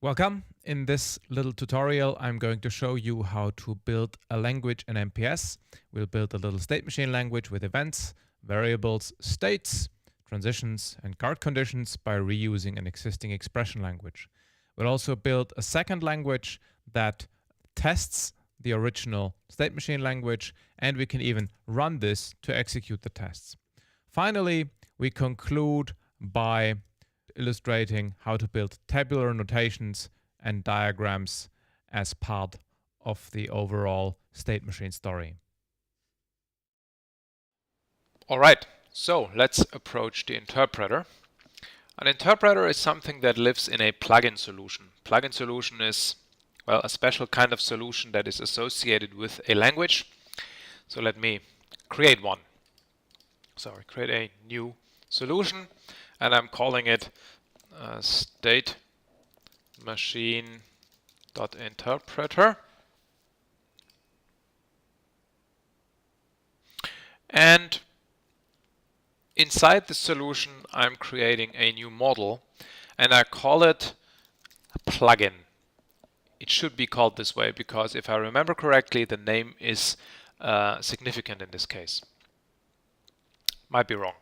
Welcome. In this little tutorial, I'm going to show you how to build a language in MPS. We'll build a little state machine language with events, variables, states, transitions, and guard conditions by reusing an existing expression language. We'll also build a second language that tests the original state machine language, and we can even run this to execute the tests. Finally, we conclude by illustrating how to build tabular notations and diagrams as part of the overall state machine story. All right, so let's approach the interpreter. An interpreter is something that lives in a plugin solution. Plugin solution is, well, a special kind of solution that is associated with a language. So let me create one. So I create a new solution, and I'm calling it state machine.interpreter. And inside the solution, I'm creating a new model, and I call it a plugin. It should be called this way because if I remember correctly, the name is significant in this case. Might be wrong.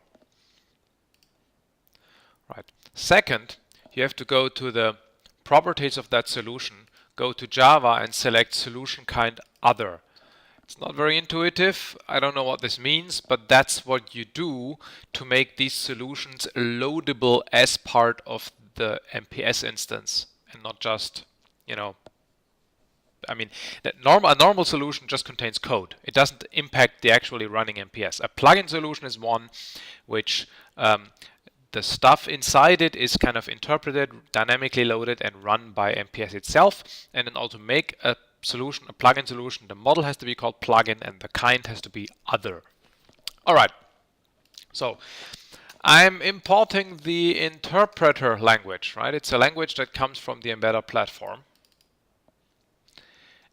Right. Second, you have to go to the properties of that solution, go to Java and select solution kind other. It's not very intuitive. I don't know what this means, but that's what you do to make these solutions loadable as part of the MPS instance and not just, a normal solution just contains code. It doesn't impact the actually running MPS. A plugin solution is one which the stuff inside it is kind of interpreted, dynamically loaded, and run by MPS itself. And in order to make a solution, a plugin solution, the model has to be called plugin and the kind has to be other. All right. So I'm importing the interpreter language, right? It's a language that comes from the Embedded platform.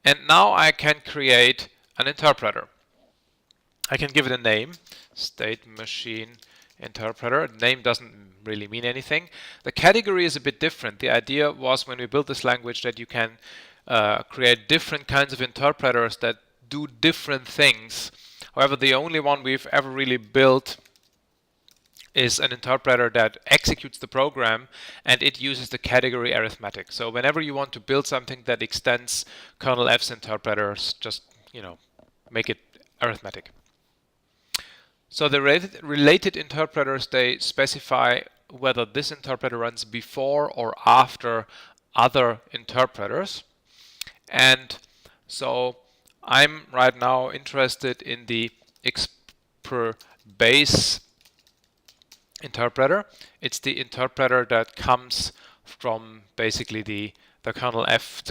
And now I can create an interpreter. I can give it a name, state machine interpreter. The name doesn't really mean anything. The category is a bit different. The idea was when we built this language that you can create different kinds of interpreters that do different things. However, the only one we've ever really built is an interpreter that executes the program, and it uses the category arithmetic. So whenever you want to build something that extends kernel F's interpreters, just make it arithmetic. So the related interpreters, they specify whether this interpreter runs before or after other interpreters. And so I'm right now interested in the XPR-base interpreter. It's the interpreter that comes from basically the kernel F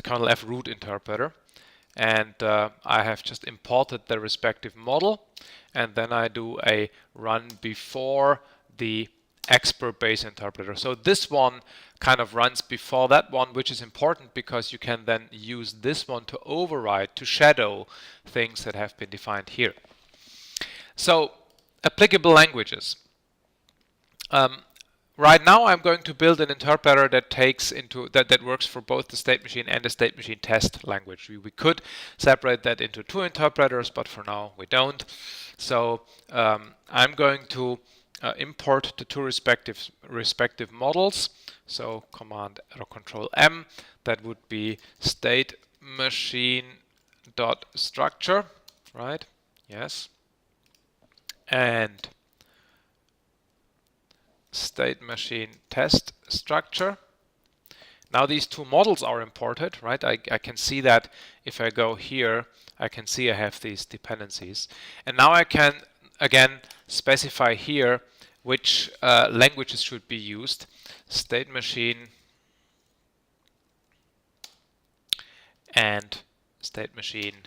root interpreter. And I have just imported the respective model, and then I do a run before the XPR-base interpreter. So this one kind of runs before that one, which is important because you can then use this one to override, to shadow things that have been defined here. So applicable languages. Right now I'm going to build an interpreter that that works for both the state machine and the state machine test language. We could separate that into two interpreters, but for now we don't. So I'm going to import the two respective models. So Command or Control M, that would be state machine.structure, right? Yes. And state machine test structure. Now these two models are imported, right? I can see that if I go here, I can see I have these dependencies. And now I can again specify here which languages should be used. State machine and state machine.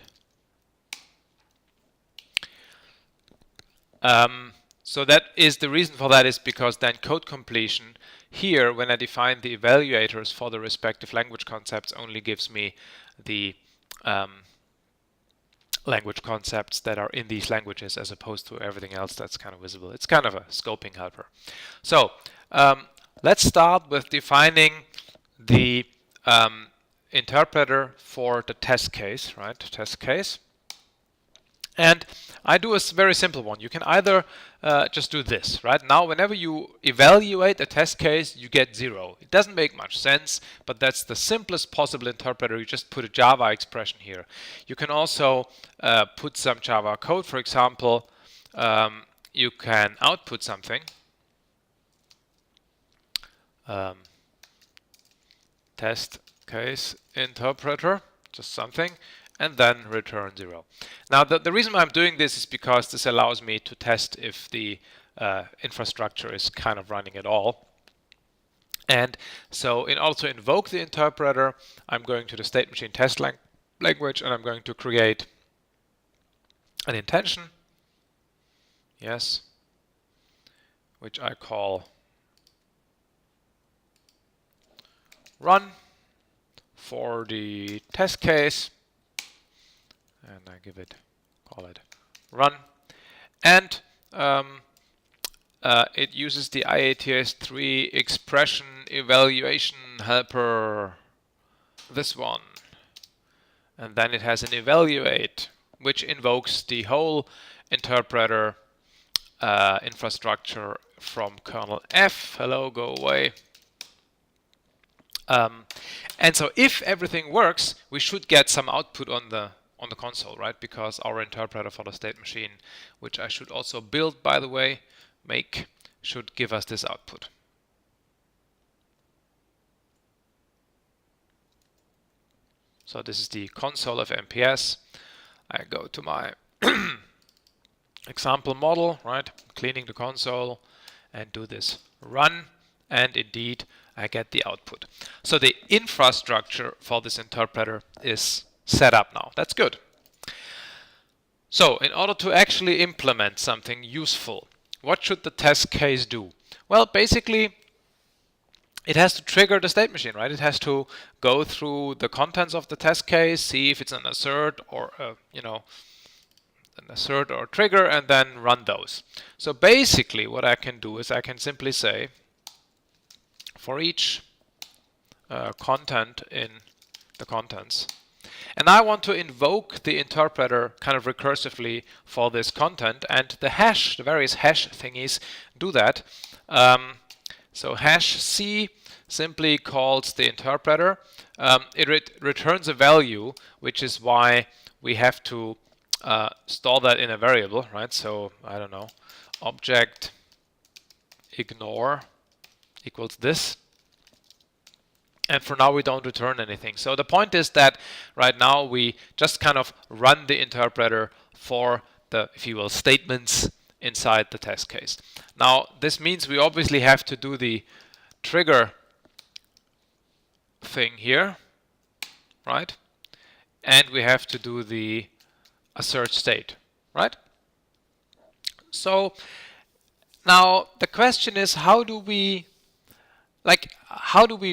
So that is the reason for that is because then code completion here, when I define the evaluators for the respective language concepts, only gives me the language concepts that are in these languages as opposed to everything else that's kind of visible. It's kind of a scoping helper. So let's start with defining the interpreter for the test case, right? Test case. And I do a very simple one. You can either just do this, right? Now, whenever you evaluate a test case, you get 0. It doesn't make much sense, but that's the simplest possible interpreter. You just put a Java expression here. You can also put some Java code. For example, you can output something. Test case interpreter, just something, and then return 0. Now, the reason why I'm doing this is because this allows me to test if the infrastructure is kind of running at all. And so in order to invoke the interpreter, I'm going to the state machine test language, and I'm going to create an intention, yes, which I call run for the test case, and I call it run, and it uses the IATS3 expression evaluation helper, this one, and then it has an evaluate, which invokes the whole interpreter infrastructure from kernel F. Hello, go away. And so if everything works, we should get some output on the console, right? Because our interpreter for the state machine, which I should also build, by the way, should give us this output. So this is the console of MPS. I go to my example model, right? Cleaning the console, and do this run, and indeed I get the output. So the infrastructure for this interpreter is set up now. That's good. So in order to actually implement something useful, what should the test case do? Well, basically, it has to trigger the state machine, right? It has to go through the contents of the test case, see if it's an assert or an assert or trigger, and then run those. So basically, what I can do is I can simply say, for each content in the contents, and I want to invoke the interpreter kind of recursively for this content, and the various hash thingies do that. So hash C simply calls the interpreter. It returns a value, which is why we have to store that in a variable, right? So I don't know, object ignore equals this. And for now, we don't return anything. So the point is that right now we just kind of run the interpreter for the, if you will, statements inside the test case. Now, this means we obviously have to do the trigger thing here, right? And we have to do the assert state, right? So now the question is, how do we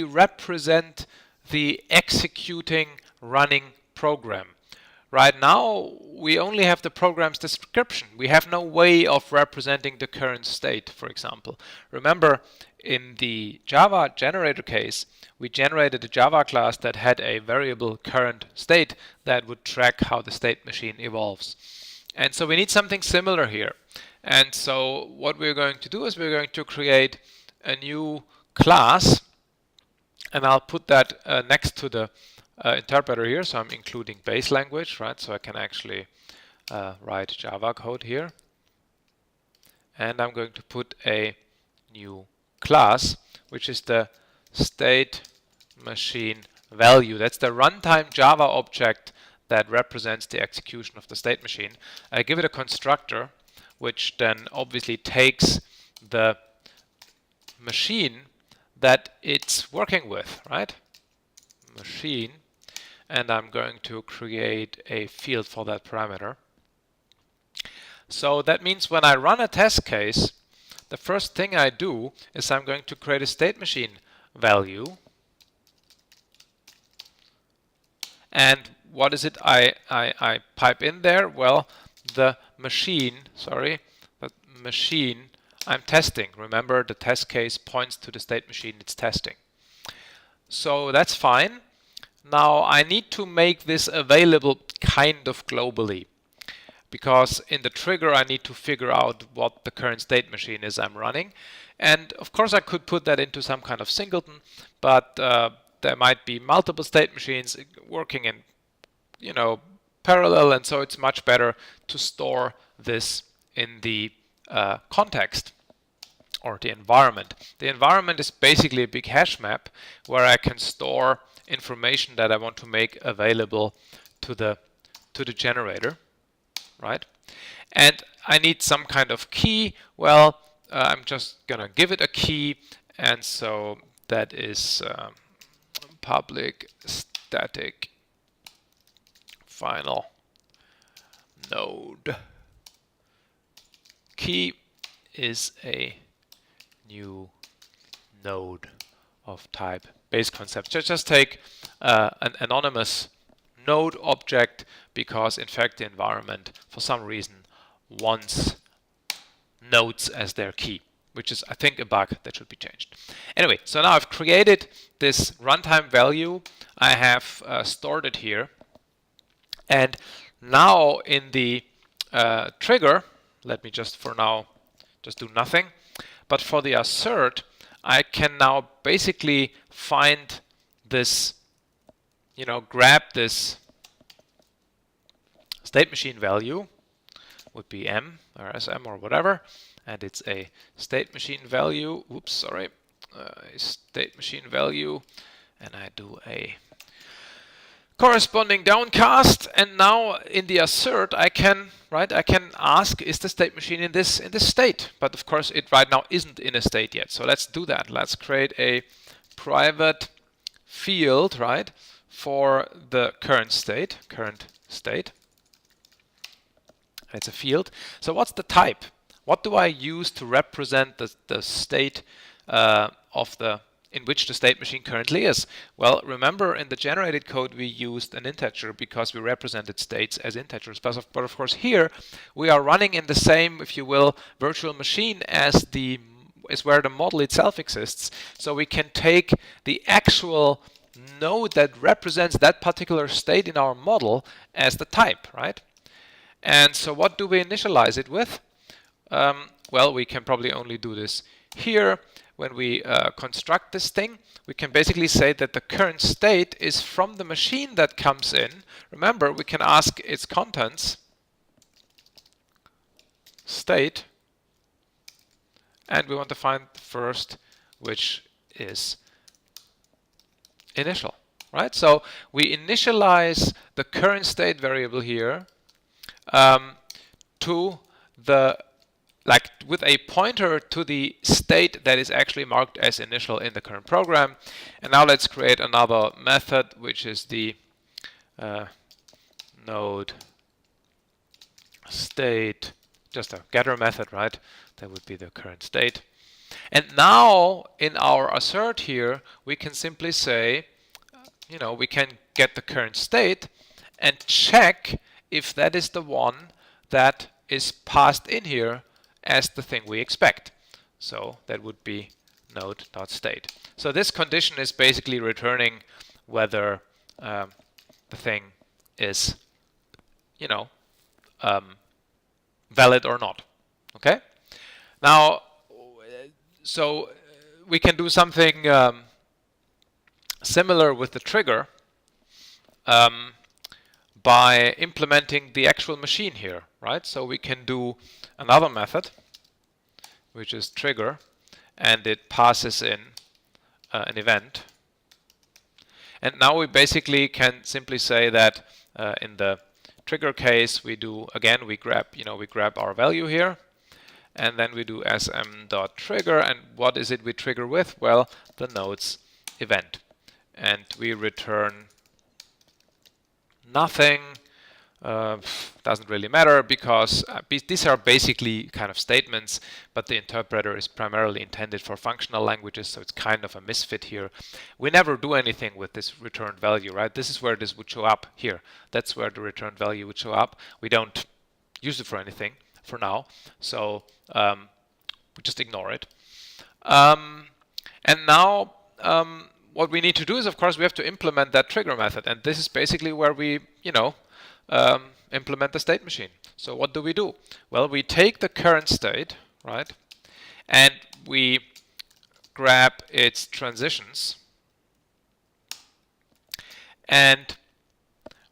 represent the executing running program? Right now, we only have the program's description. We have no way of representing the current state, for example. Remember, in the Java generator case, we generated a Java class that had a variable current state that would track how the state machine evolves. And so we need something similar here. And so what we're going to do is we're going to create a new class, and I'll put that next to the interpreter here. So I'm including base language, right? So I can actually write Java code here. And I'm going to put a new class, which is the state machine value. That's the runtime Java object that represents the execution of the state machine. I give it a constructor, which then obviously takes the machine that it's working with, right? Machine. And I'm going to create a field for that parameter. So that means when I run a test case, the first thing I do is I'm going to create a state machine value. And what is it I pipe in there? Well, the machine I'm testing. Remember, the test case points to the state machine it's testing. So that's fine. Now I need to make this available kind of globally, because in the trigger I need to figure out what the current state machine is I'm running. And of course I could put that into some kind of singleton, but there might be multiple state machines working in, parallel, and so it's much better to store this in the context or the environment. The environment is basically a big hash map where I can store information that I want to make available to the generator, right? And I need some kind of key. Well, I'm just gonna give it a key, and so that is public static final node. Key is a new node of type base concept. Just take an anonymous node object, because in fact the environment for some reason wants nodes as their key, which is I think a bug that should be changed. Anyway, so now I've created this runtime value. I have stored it here, and now in the trigger, let me just for now just do nothing. But for the assert, I can now basically find this, grab this state machine value, would be M or SM or whatever, and it's a state machine value. Oops, sorry, a state machine value, and I do a corresponding downcast, and now in the assert I can ask, is the state machine in this state? But of course it right now isn't in a state yet. So let's do that. Let's create a private field, right, for the current state. It's a field. So what's the type? What do I use to represent the state in which the state machine currently is? Well, remember in the generated code we used an integer because we represented states as integers. But of course here we are running in the same, if you will, virtual machine as where the model itself exists. So we can take the actual node that represents that particular state in our model as the type, right? And so what do we initialize it with? Well, we can probably only do this here. When we construct this thing, we can basically say that the current state is from the machine that comes in. Remember, we can ask its contents, state, and we want to find first, which is initial, right? So we initialize the current state variable here to the with a pointer to the state that is actually marked as initial in the current program. And now let's create another method, which is the node state, just a getter method, right? That would be the current state. And now in our assert here, we can simply say, we can get the current state and check if that is the one that is passed in here as the thing we expect. So that would be node.state. So this condition is basically returning whether the thing is, valid or not. Okay. Now, so we can do something similar with the trigger by implementing the actual machine here, right? So we can do another method, which is trigger, and it passes in an event. And now we basically can simply say that in the trigger case, we grab our value here, and then we do sm.trigger, and what is it we trigger with? Well, the node's event, and we return nothing. Doesn't really matter because these are basically kind of statements, but the interpreter is primarily intended for functional languages, so it's kind of a misfit here. We never do anything with this returned value, right? This is where this would show up here. That's where the returned value would show up. We don't use it for anything for now, so we just ignore it. And now what we need to do is, of course, we have to implement that trigger method, and this is basically where we, implement the state machine. So what do we do? Well, we take the current state, right, and we grab its transitions, and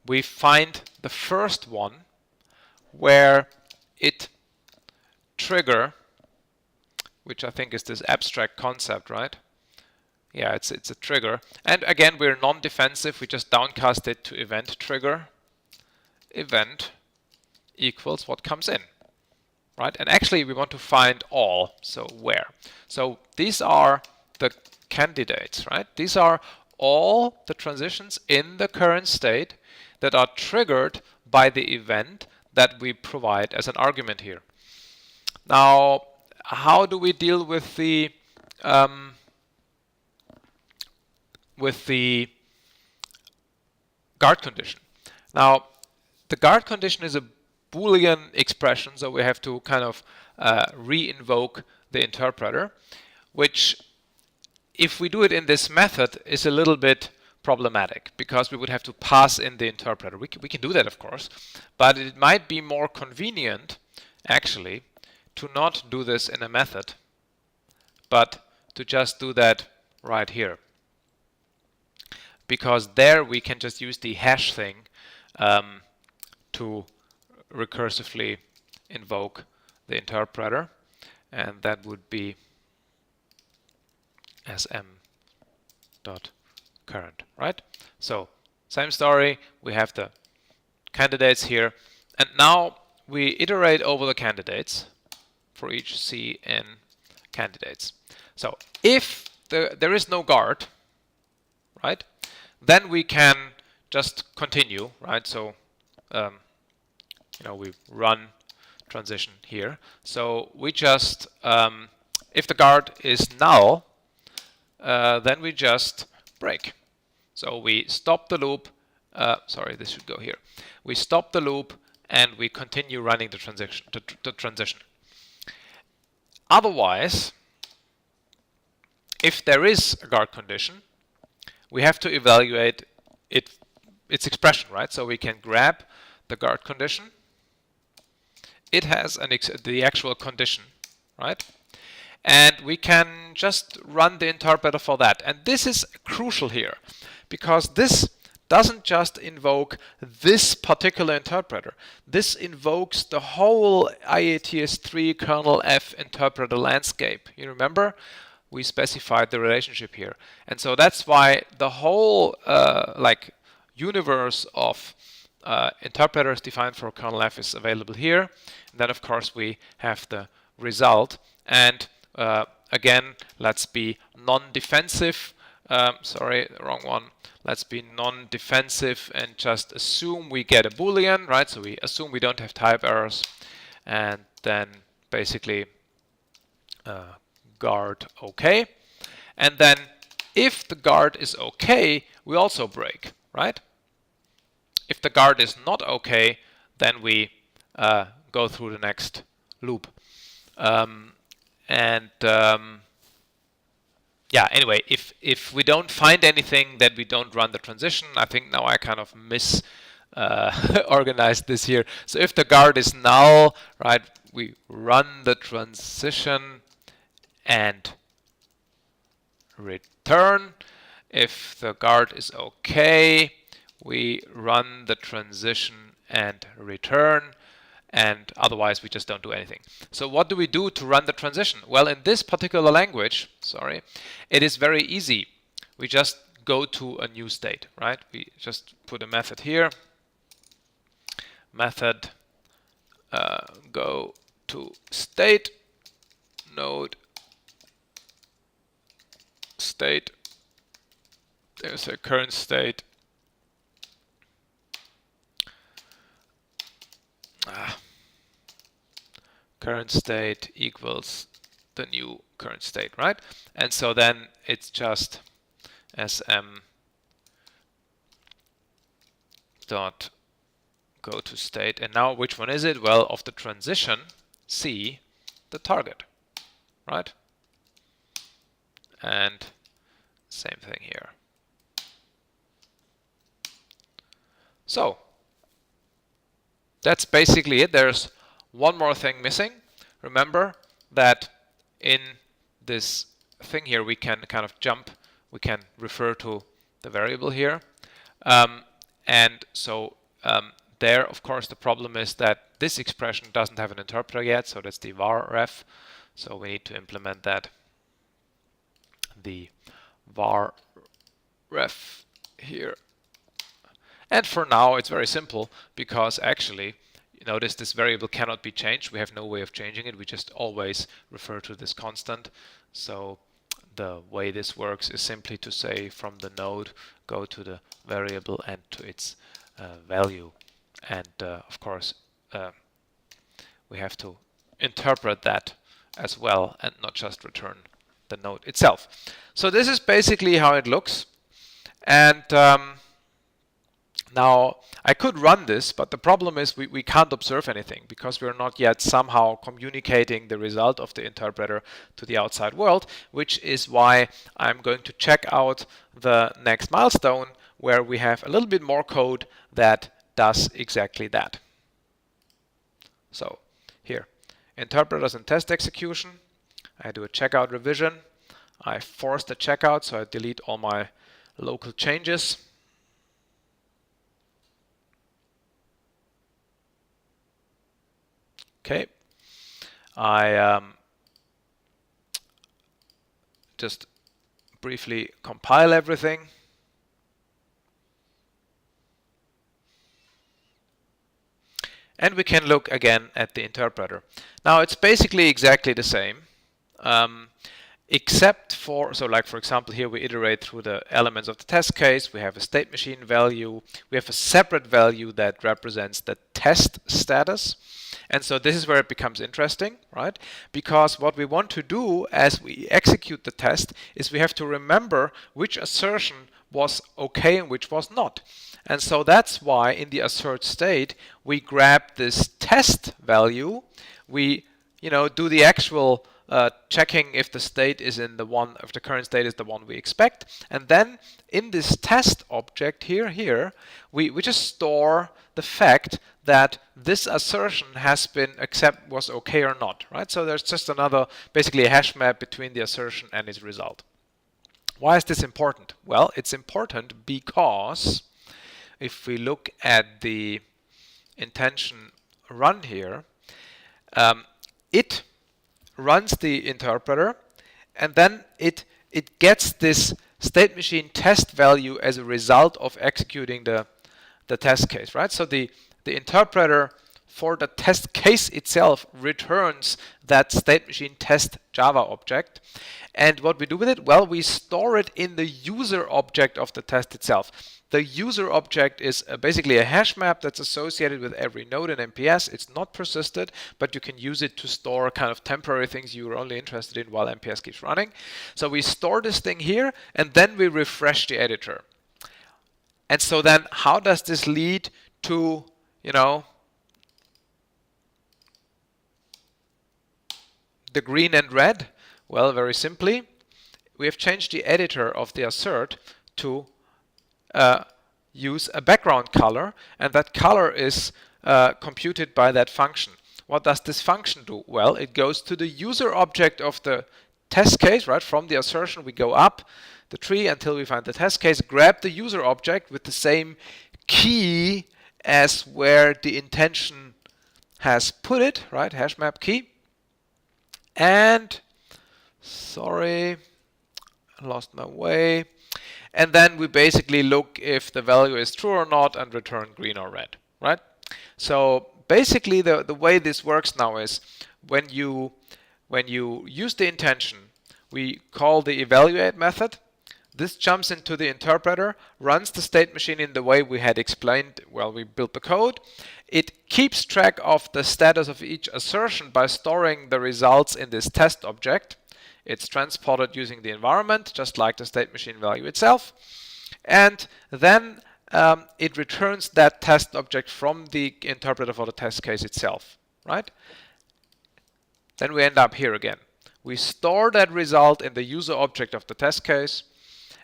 we find the first one where it trigger, which I think is this abstract concept, right? Yeah, it's a trigger. And again, we're non-defensive. We just downcast it to event trigger. Event equals what comes in, right? And actually, we want to find all. So where? So these are the candidates, right? These are all the transitions in the current state that are triggered by the event that we provide as an argument here. Now, how do we deal with the guard condition? Now, the guard condition is a Boolean expression, so we have to kind of re-invoke the interpreter, which, if we do it in this method, is a little bit problematic because we would have to pass in the interpreter. We can do that, of course, but it might be more convenient, actually, to not do this in a method, but to just do that right here. Because there we can just use the hash thing to recursively invoke the interpreter, and that would be sm.current, right? So same story, we have the candidates here, and now we iterate over the candidates for each cn candidates. So if there is no guard, right, then we can just continue, right? So we run transition here. So we just, if the guard is null, then we just break. So we stop the loop. Sorry, this should go here. We stop the loop and we continue running the transition. Otherwise, if there is a guard condition, we have to evaluate its expression, right? So we can grab the guard condition. It has the actual condition, right? And we can just run the interpreter for that. And this is crucial here, because this doesn't just invoke this particular interpreter. This invokes the whole IATS3 kernel F interpreter landscape. You remember? We specified the relationship here. And so that's why the whole universe of interpreters defined for kernel F is available here. And then, of course, we have the result. And again, let's be non-defensive. Sorry, the wrong one. Let's be non-defensive and just assume we get a Boolean, right? So we assume we don't have type errors, and then basically guard OK. And then if the guard is OK, we also break, right? If the guard is not OK, then we go through the next loop. Yeah, anyway, if we don't find anything, then we don't run the transition. I think now I kind of organized this here. So if the guard is null, right, we run the transition and return. If the guard is OK, we run the transition and return. And otherwise, we just don't do anything. So what do we do to run the transition? Well, in this particular language, sorry, it is very easy. We just go to a new state, right? We just put a method here. Method go to state, node state. There's a current state. Current state equals the new current state, right? And so then it's just sm dot go to state. And now which one is it? Well, of the transition, C, the target, right? And Same thing here. So that's basically it. There's one more thing missing. Remember that in this thing here we can kind of jump, we can refer to the variable here. And so there, of course, the problem is that this expression doesn't have an interpreter yet, so that's the var ref. So we need to implement that, the var ref here. And for now, it's very simple, because actually, you notice this variable cannot be changed. We have no way of changing it. We just always refer to this constant. So the way this works is simply to say from the node, go to the variable and to its value. And of course, we have to interpret that as well and not just return the node itself. So this is basically how it looks. And now I could run this, but the problem is we can't observe anything because we're not yet somehow communicating the result of the interpreter to the outside world, which is why I'm going to check out the next milestone where we have a little bit more code that does exactly that. So here, interpreters and test execution. I do a checkout revision. I force the checkout, so I delete all my local changes. Okay, I just briefly compile everything. And we can look again at the interpreter. Now it's basically exactly the same, except for, so like for example here we iterate through the elements of the test case, we have a state machine value, we have a separate value that represents the test status. And so this is where it becomes interesting, right? Because what we want to do as we execute the test is we have to remember which assertion was okay and which was not. And so that's why in the assert state we grab this test value, we do the actual checking if the state is in the one, if the current state is the one we expect, and then in this test object here we just store the fact that this assertion has been was okay or not, right? So there's just another, basically a hash map between the assertion and its result. Why is this important? Well, it's important because if we look at the intention run here, it runs the interpreter and then it gets this state machine test value as a result of executing the test case, right? So the interpreter for the test case itself returns that state machine test Java object. And what we do with it? Well, we store it in the user object of the test itself. The user object is basically a hash map that's associated with every node in MPS. It's not persisted, but you can use it to store kind of temporary things you're only interested in while MPS keeps running. So we store this thing here, and then we refresh the editor. And so then how does this lead to, the green and red? Well, very simply, we have changed the editor of the assert to use a background color, and that color is computed by that function. What does this function do? Well, it goes to the user object of the test case, right? From the assertion, we go up the tree until we find the test case, grab the user object with the same key as where the intention has put it, right? Hash map key. And, sorry, I lost my way. And then we basically look if the value is true or not and return green or red, right? So basically the way this works now is when you use the intention, we call the evaluate method. This jumps into the interpreter, runs the state machine in the way we had explained while we built the code. It keeps track of the status of each assertion by storing the results in this test object. It's transported using the environment, just like the state machine value itself. And then it returns that test object from the interpreter for the test case itself, right? Then we end up here again. We store that result in the user object of the test case,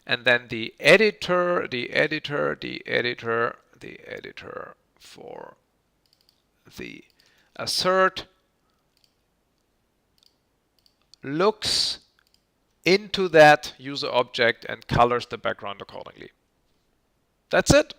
and then the editor for the assert looks into that user object and colors the background accordingly. That's it.